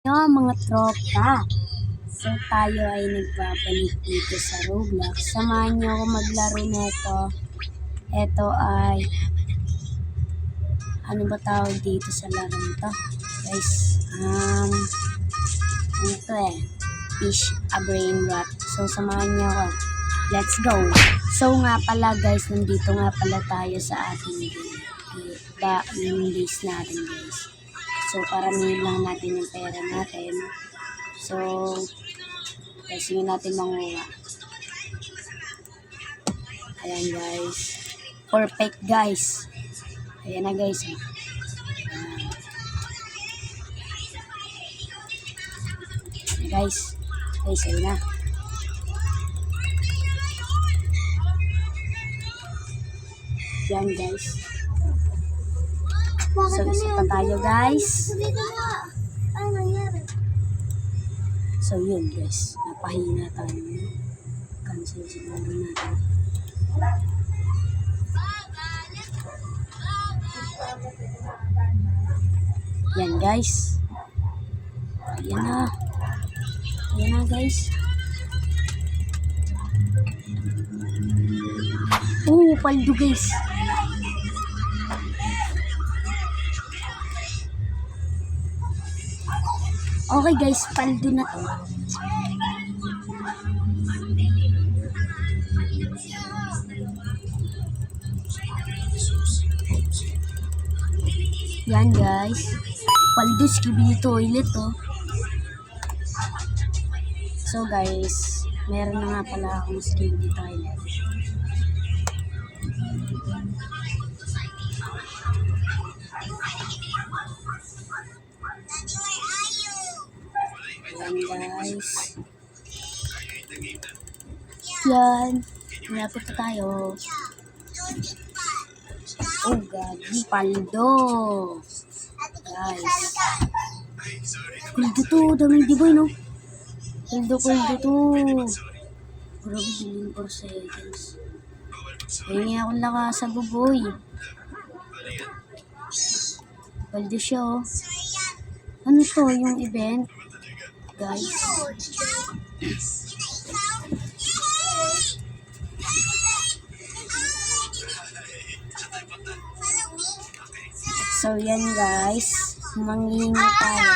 Yung mga tropa. So tayo ay nagbabalik dito sa Roblox. Samahan niyo ako maglaro nito. Ito ay ano ba tawag dito sa laro nito? Guys, ito fish a brain rot. So samahan niyo ako. Let's go. So nga pala guys, nandito nga pala tayo sa ating base natin guys. So paramihin lang natin yung pera natin. So kasi natin manguha. Ayan guys. Perfect guys. Ayan na guys. Guys, ayun na. Yan guys. So isa pa tayo guys. So yun guys, napahina tayo. Cancel siguro natin. Yan guys. Ayan na. Ayan na guys. Oh, paldo guys. Okay guys, paldo na to. Yan guys. Paldo skibidi toilet oh. So guys, meron na nga pala akong skibidi toilet. Yan guys. Yan. Malapit na tayo. Oh, gagi. Paldo. Guys. Paldo to. Daming diboy, no? Paldo to. Grabe, bilin for seconds. Ay, akong lakas sa buboy. Paldo siya, oh. Ano to? Yung event? Guys. So yan guys, manghingi tayo.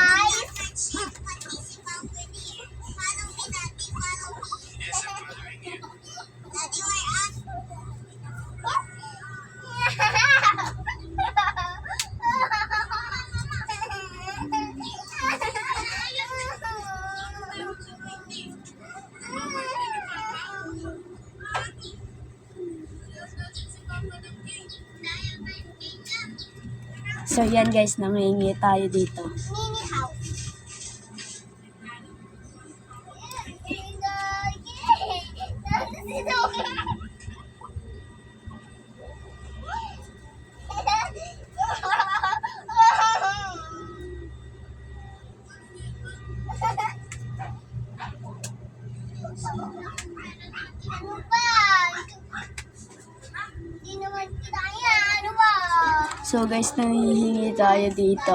So yan guys, nangingi tayo dito. So guys, nangihingi tayo dito.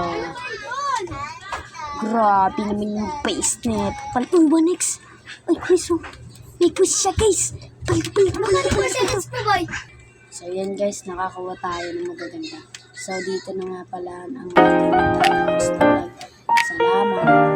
Grabe naman yung face net. Palpang ba next? Ay, Chris, may quiz siya guys. Palpang. So yan guys, nakakuha tayo ng magaganda. So dito na nga pala ang ating salamat.